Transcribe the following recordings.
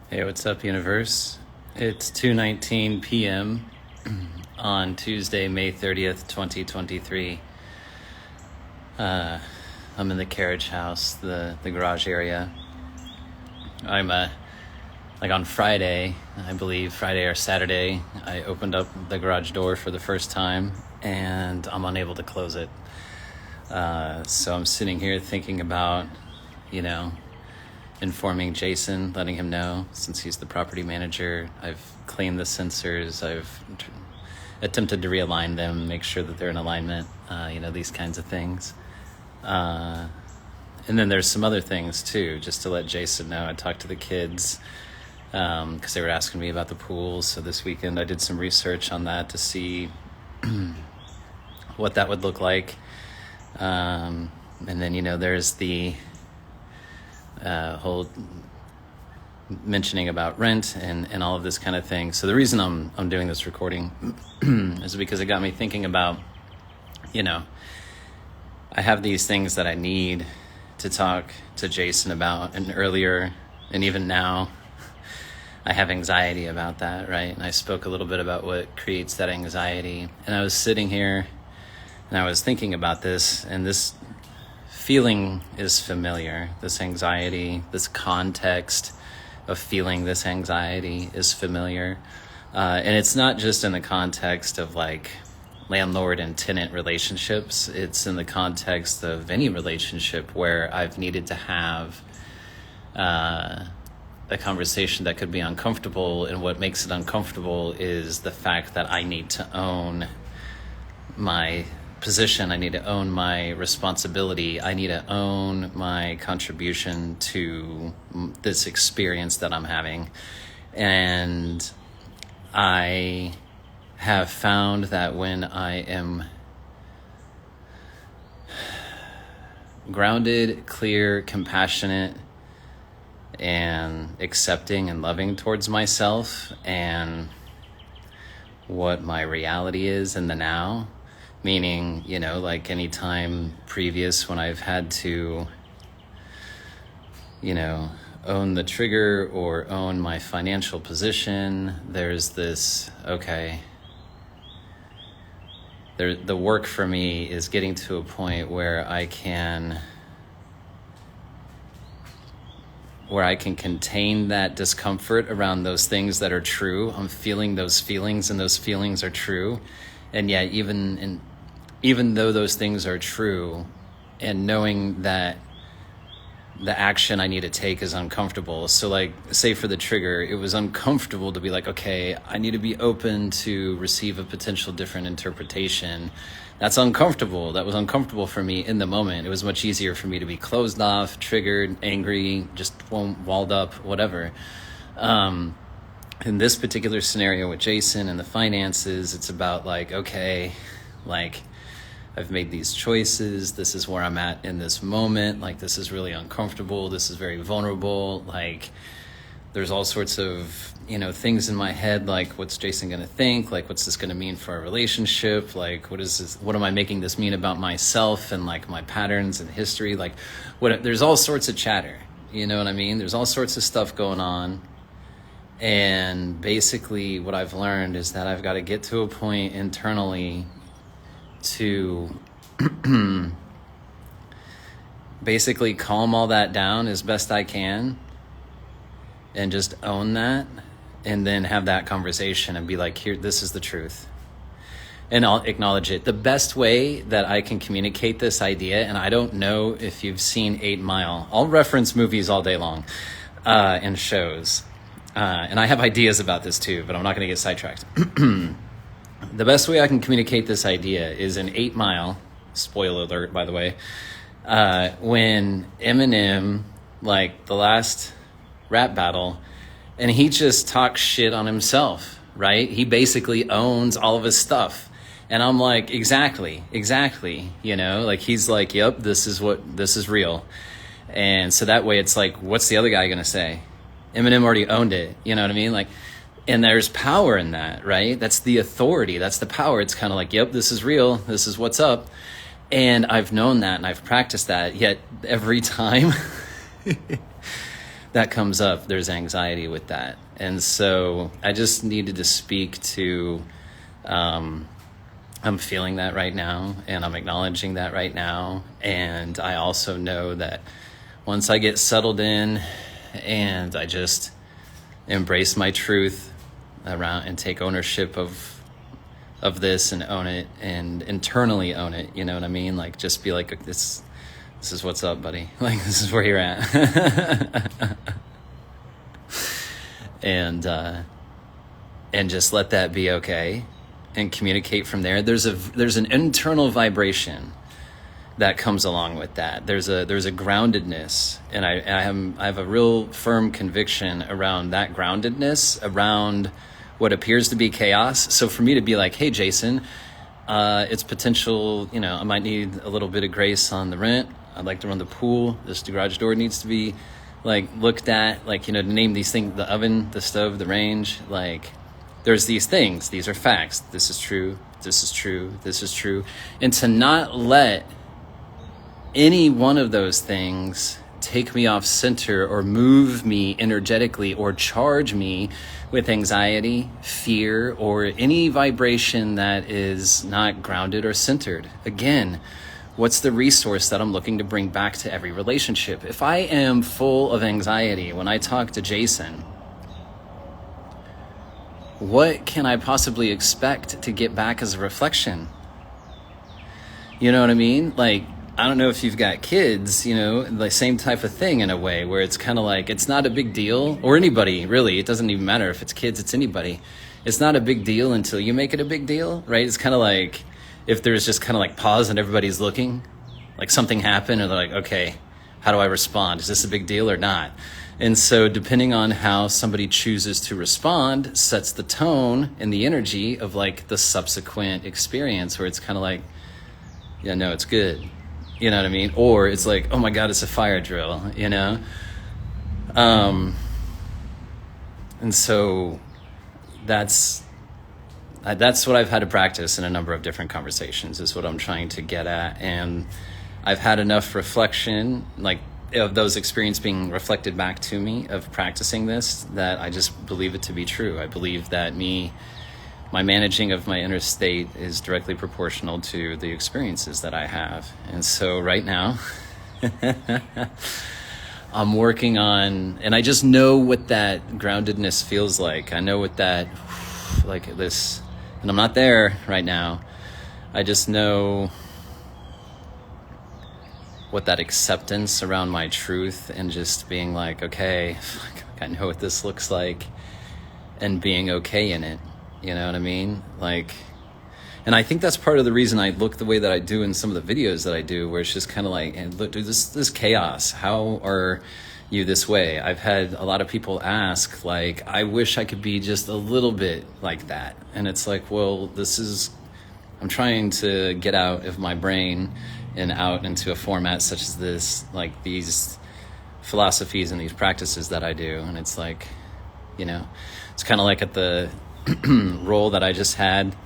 Hey, what's up, universe? It's 2:19 p.m. on Tuesday, May 30th, 2023. I'm in the carriage house, the garage area. I'm like on Friday, I believe Friday or Saturday, I opened up the garage door for the first time and I'm unable to close it. So I'm sitting here thinking about, informing Jason, letting him know, since he's the property manager. I've cleaned the sensors, I've attempted to realign them, make sure that they're in alignment, these kinds of things. And then there's some other things too, just to let Jason know. I talked to the kids because they were asking me about the pool. So this weekend I did some research on that to see what that would look like. And then, there's the whole mentioning about rent and all of this kind of thing. So the reason I'm doing this recording is because it got me thinking about, I have these things that I need to talk to Jason about, and earlier and even now I have anxiety about that, right? And I spoke a little bit about what creates that anxiety, and I was sitting here and I was thinking about this, and this feeling is familiar. This anxiety, this context of feeling this anxiety is familiar. And it's not just in the context of like landlord and tenant relationships. It's in the context of any relationship where I've needed to have a conversation that could be uncomfortable. And what makes it uncomfortable is the fact that I need to own my position, I need to own my responsibility, I need to own my contribution to this experience that I'm having. And I have found that when I am grounded, clear, compassionate, and accepting and loving towards myself and what my reality is in the now, meaning, like any time previous when I've had to, own the trigger or own my financial position, there's this, okay, the work for me is getting to a point where I can contain that discomfort around those things that are true. I'm feeling those feelings, and those feelings are true. And yet, even though those things are true, and knowing that the action I need to take is uncomfortable. So like, say for the trigger, it was uncomfortable to be like, okay, I need to be open to receive a potential different interpretation. That's uncomfortable. That was uncomfortable for me in the moment. It was much easier for me to be closed off, triggered, angry, just walled up, whatever. In this particular scenario with Jason and the finances, it's about like, okay, like I've made these choices. This is where I'm at in this moment. Like, this is really uncomfortable. This is very vulnerable. Like, there's all sorts of, things in my head. Like, what's Jason going to think? Like, what's this going to mean for our relationship? Like, what am I making this mean about myself and like my patterns and history? Like, there's all sorts of chatter. You know what I mean? There's all sorts of stuff going on. And basically what I've learned is that I've got to get to a point internally to basically calm all that down as best I can and just own that, and then have that conversation and be like, here, this is the truth, and I'll acknowledge it. The best way that I can communicate this idea, and I don't know if you've seen 8 Mile, I'll reference movies all day long and shows, and I have ideas about this too, but I'm not going to get sidetracked. The best way I can communicate this idea is in 8 Mile, spoiler alert, by the way, when Eminem, like the last rap battle, and he just talks shit on himself, right? He basically owns all of his stuff. And I'm like, exactly, like he's like, yep, this is real. And so that way it's like, what's the other guy going to say? Eminem already owned it, you know what I mean? Like, and there's power in that, right? That's the authority. That's the power. It's kind of like, yep, this is real. This is what's up. And I've known that and I've practiced that. Yet every time that comes up, there's anxiety with that. And so I just needed to speak to, I'm feeling that right now, and I'm acknowledging that right now. And I also know that once I get settled in and I just embrace my truth around and take ownership of this and own it and internally own it, you know what I mean? Like, just be like, this is what's up, buddy. Like, this is where you're at. And just let that be okay and communicate from there. There's an internal vibration that comes along with that. There's a groundedness, and I have a real firm conviction around that groundedness, around what appears to be chaos. So for me to be like, hey, Jason, it's potential, you know, I might need a little bit of grace on the rent. I'd like to run the pool. This garage door needs to be like looked at, like, you know, to name these things, the oven, the stove, the range, like, there's these things, these are facts. This is true. This is true. This is true. And to not let any one of those things take me off center or move me energetically or charge me with anxiety, fear, or any vibration that is not grounded or centered. Again, what's the resource that I'm looking to bring back to every relationship? If I am full of anxiety when I talk to Jason, what can I possibly expect to get back as a reflection? You know what I mean? Like, I don't know if you've got kids, you know, the same type of thing in a way where it's kind of like, it's not a big deal, or anybody really, it doesn't even matter if it's kids, it's anybody. It's not a big deal until you make it a big deal, right? It's kind of like, if there's just kind of like pause and everybody's looking, like something happened and they're like, okay, how do I respond? Is this a big deal or not? And so depending on how somebody chooses to respond sets the tone and the energy of like the subsequent experience, where it's kind of like, yeah, no, it's good. You know what I mean? Or it's like, oh my God, it's a fire drill, you know? And so that's what I've had to practice in a number of different conversations, is what I'm trying to get at. And I've had enough reflection, like, of those experiences being reflected back to me of practicing this, that I just believe it to be true. I believe that my managing of my inner state is directly proportional to the experiences that I have. And so right now, I'm working on, and I just know what that groundedness feels like. I know what that, like this, and I'm not there right now. I just know what that acceptance around my truth and just being like, okay, I know what this looks like, and being okay in it. You know what I mean? Like, and I think that's part of the reason I look the way that I do in some of the videos that I do, where it's just kind of like, hey, look, dude, this chaos. How are you this way? I've had a lot of people ask, like, I wish I could be just a little bit like that. And it's like, well, I'm trying to get out of my brain and out into a format such as this, like these philosophies and these practices that I do. And it's like, you know, it's kind of like at the role that I just had,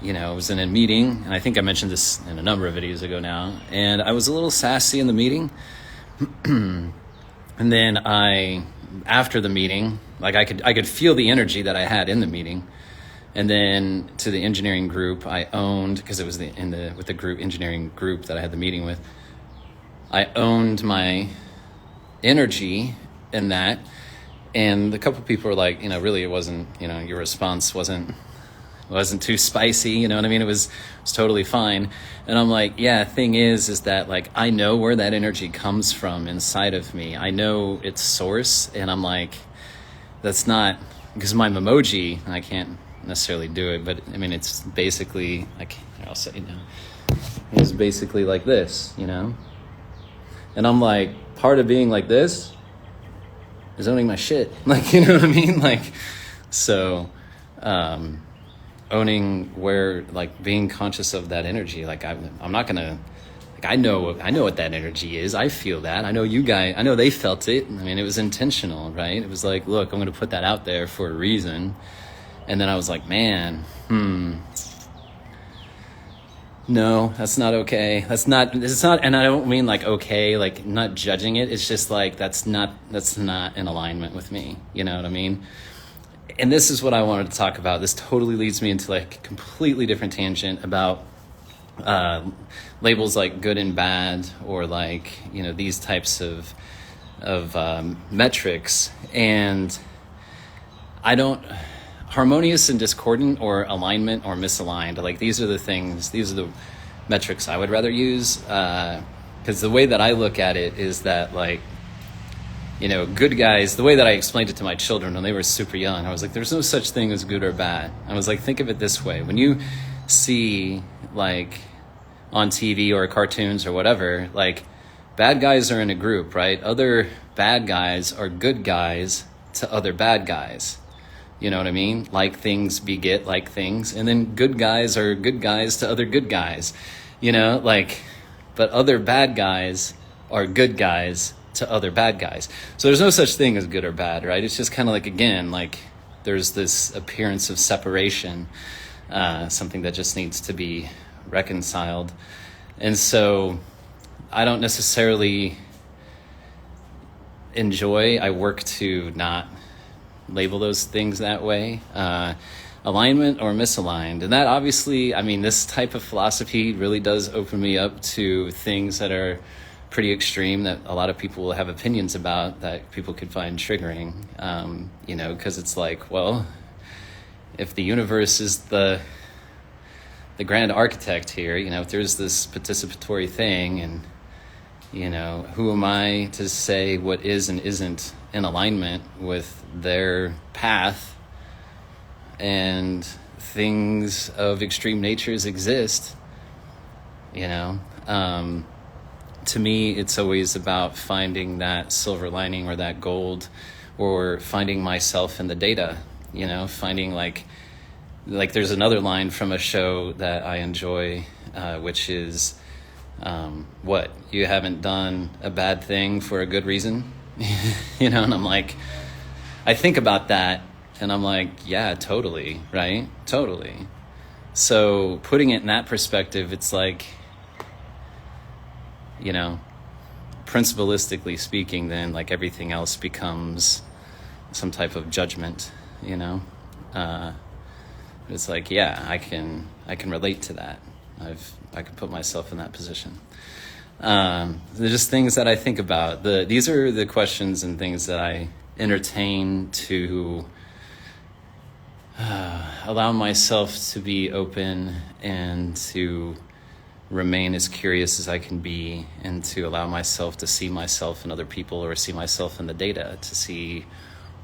you know, I was in a meeting, and I think I mentioned this in a number of videos ago now, and I was a little sassy in the meeting. And then after the meeting, like I could feel the energy that I had in the meeting. And then to the engineering group I owned, because it was with the group engineering group that I had the meeting with, I owned my energy in that. And a couple of people were like, you know, really it wasn't, you know, your response wasn't too spicy, you know what I mean? It was totally fine. And I'm like, yeah, thing is that, like, I know where that energy comes from inside of me. I know its source, and I'm like, that's not, because my memoji, I can't necessarily do it, but I mean, it's basically like, I'll say, you know, it's basically like this, you know? And I'm like, part of being like this is owning my shit. Like, you know what I mean? Like, so, owning where, like, being conscious of that energy. Like, I'm not gonna, like, I know what that energy is. I feel that. I know you guys, I know they felt it. I mean, it was intentional, right? It was like, look, I'm gonna put that out there for a reason. And then I was like, man, no, that's not okay. It's not, and I don't mean like okay, like not judging it. It's just like, that's not in alignment with me. You know what I mean? And this is what I wanted to talk about. This totally leads me into like a completely different tangent about labels like good and bad, or like, you know, these types of metrics. And I don't, harmonious and discordant, or alignment or misaligned, like these are the metrics I would rather use, because the way that I look at it is that, like, you know, good guys, the way that I explained it to my children when they were super young, I was like, there's no such thing as good or bad. I was like, think of it this way. When you see, like, on TV or cartoons or whatever, like, bad guys are in a group, right? Other bad guys are good guys to other bad guys. You know what I mean? Like things beget like things. And then good guys are good guys to other good guys. You know, like, but other bad guys are good guys to other bad guys. So there's no such thing as good or bad, right? It's just kind of like, again, like there's this appearance of separation, something that just needs to be reconciled. And so I don't necessarily I work to not label those things that way, alignment or misaligned. And that obviously, I mean, this type of philosophy really does open me up to things that are pretty extreme, that a lot of people will have opinions about, that people could find triggering, you know, because it's like, well, if the universe is the grand architect here, you know, if there's this participatory thing, and, you know, who am I to say what is and isn't in alignment with their path? And things of extreme natures exist, you know. To me, it's always about finding that silver lining or that gold, or finding myself in the data, you know, finding like there's another line from a show that I enjoy, which is, what, you haven't done a bad thing for a good reason? You know, and I'm like, I think about that and I'm like, yeah, totally, right? Totally. So putting it in that perspective, it's like, you know, principalistically speaking, then like everything else becomes some type of judgment, you know? It's like, yeah, I can relate to that. I can put myself in that position. They're just things that I think about. These are the questions and things that I entertain to allow myself to be open, and to remain as curious as I can be, and to allow myself to see myself in other people, or see myself in the data, to see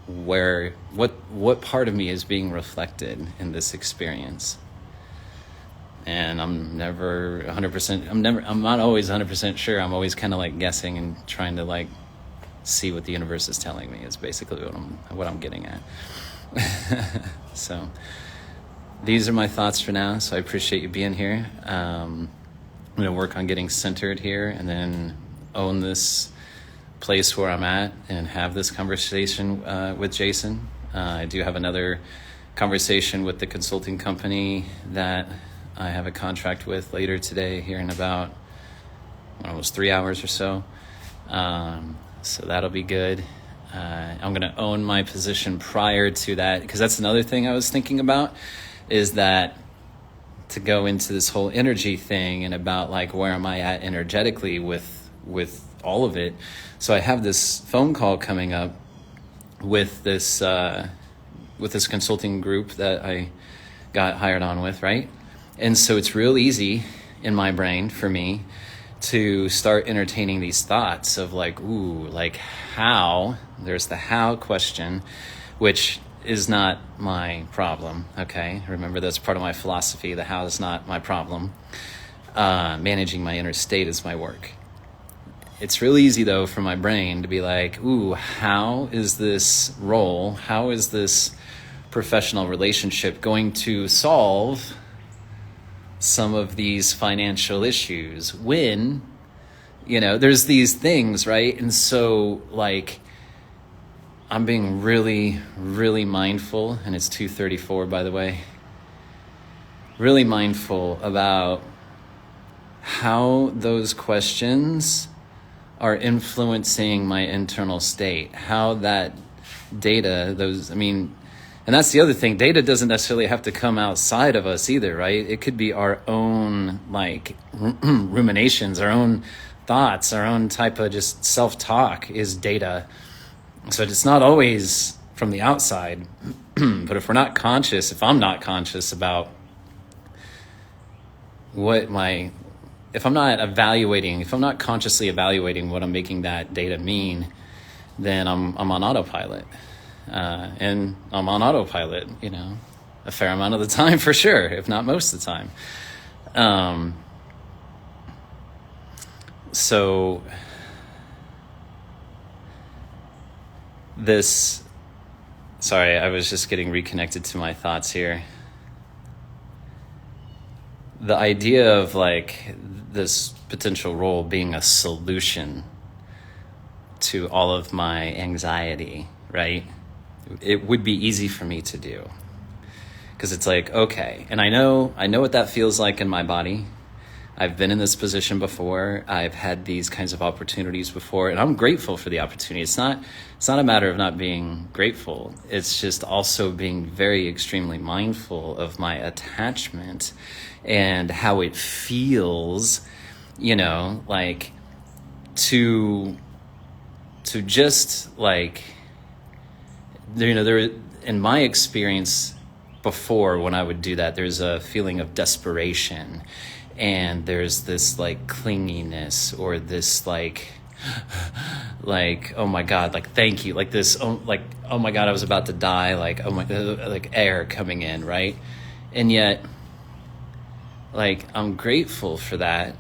what part of me is being reflected in this experience. And I'm never 100%, I'm not always 100% sure. I'm always kind of like guessing and trying to like see what the universe is telling me, is basically what I'm getting at. So these are my thoughts for now. So I appreciate you being here. I'm going to work on getting centered here, and then own this place where I'm at, and have this conversation with Jason. I do have another conversation with the consulting company that I have a contract with later today, here in about almost 3 hours or so. So that'll be good. I'm going to own my position prior to that, because that's another thing I was thinking about, is that to go into this whole energy thing, and about like, where am I at energetically with all of it. So I have this phone call coming up with this consulting group that I got hired on with, right? And so it's real easy in my brain for me to start entertaining these thoughts of like, ooh, like how, there's the how question, which is not my problem, okay? Remember, that's part of my philosophy. The how is not my problem. Managing my inner state is my work. It's real easy, though, for my brain to be like, ooh, how is this role, how is this professional relationship going to solve some of these financial issues, when, you know, there's these things, right? And so, like, I'm being really, really mindful, and it's 2:34, by the way, really mindful about how those questions are influencing my internal state, how that data, and that's the other thing, data doesn't necessarily have to come outside of us either, right? It could be our own ruminations, our own thoughts, our own type of just self-talk is data. So it's not always from the outside, but if I'm not conscious about if I'm not consciously evaluating what I'm making that data mean, then I'm on autopilot. And I'm on autopilot, a fair amount of the time for sure, if not most of the time. So sorry, I was just getting reconnected to my thoughts here. The idea of this potential role being a solution to all of my anxiety, right? It would be easy for me to do, because it's okay, and I know what that feels like in my body. I've been in this position before. I've had these kinds of opportunities before, and I'm grateful for the opportunity. It's not a matter of not being grateful. It's just also being very extremely mindful of my attachment and how it feels, to just there in my experience before, when I would do that, there's a feeling of desperation, and there's this clinginess, or this oh my God, thank you, this oh my God, I was about to die, oh my, air coming in, right? And yet I'm grateful for that.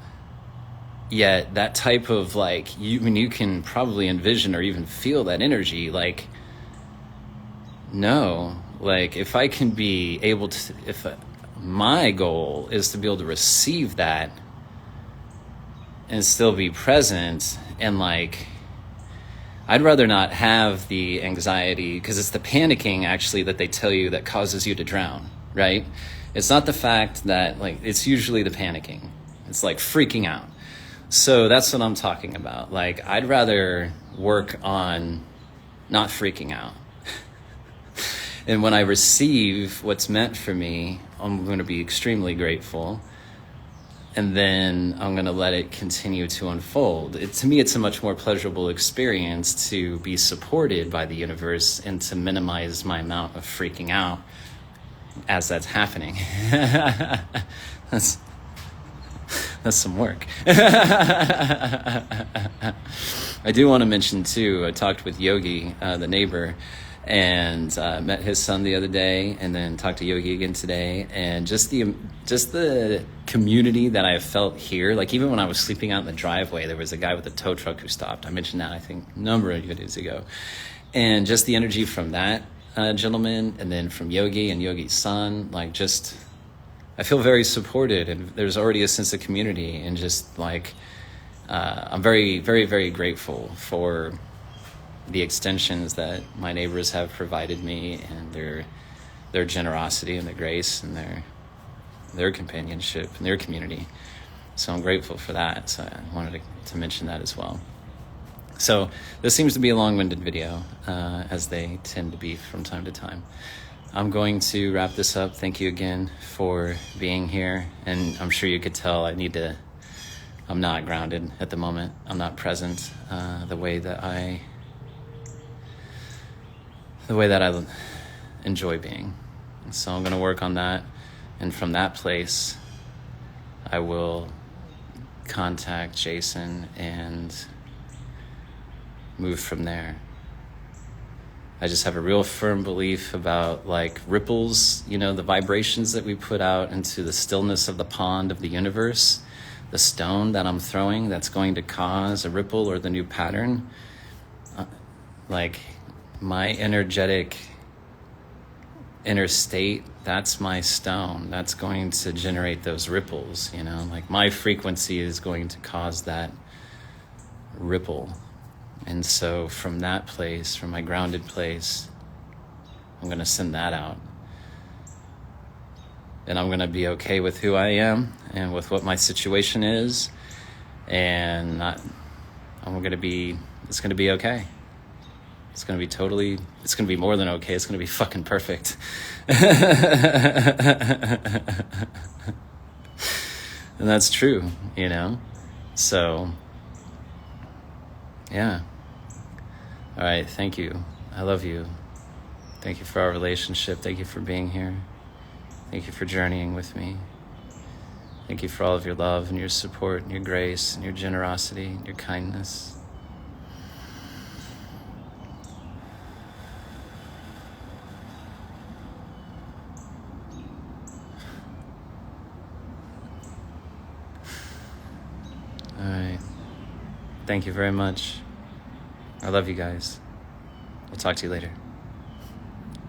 Yet that type of you can probably envision or even feel that energy, no, if I can be able to, my goal is to be able to receive that and still be present, and I'd rather not have the anxiety, because it's the panicking actually that they tell you that causes you to drown, right? It's not the fact that it's usually the panicking. It's freaking out. So that's what I'm talking about. I'd rather work on not freaking out. And when I receive what's meant for me, I'm going to be extremely grateful. And then I'm going to let it continue to unfold. To me, it's a much more pleasurable experience to be supported by the universe and to minimize my amount of freaking out as that's happening. That's some work. I do want to mention too, I talked with Yogi, the neighbor, and met his son the other day, and then talked to Yogi again today, and just the community that I felt here. Even when I was sleeping out in the driveway, there was a guy with a tow truck who stopped. I mentioned that, I think, a number of videos ago. And just the energy from that gentleman, and then from Yogi and Yogi's son, I feel very supported, and there's already a sense of community, and I'm very, very, very grateful for the extensions that my neighbors have provided me, and their generosity and their grace and their companionship and their community. So I'm grateful for that. So I wanted to mention that as well. So this seems to be a long-winded video, as they tend to be from time to time. I'm going to wrap this up. Thank you again for being here. And I'm sure you could tell I'm not grounded at the moment. I'm not present the way that I enjoy being. So I'm going to work on that. And from that place, I will contact Jason and move from there. I just have a real firm belief about ripples, the vibrations that we put out into the stillness of the pond of the universe, the stone that I'm throwing that's going to cause a ripple or the new pattern. My energetic inner state, that's my stone. That's going to generate those ripples, my frequency is going to cause that ripple. And so from that place, from my grounded place, I'm going to send that out. and I'm going to be okay with who I am and with what my situation is, and I'm going to be, it's going to be okay. It's going to be totally, it's going to be more than okay. It's going to be fucking perfect. And that's true, you know? So, yeah. All right, thank you. I love you. Thank you for our relationship. Thank you for being here. Thank you for journeying with me. Thank you for all of your love and your support and your grace and your generosity and your kindness. All right. Thank you very much. I love you guys. We'll talk to you later.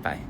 Bye.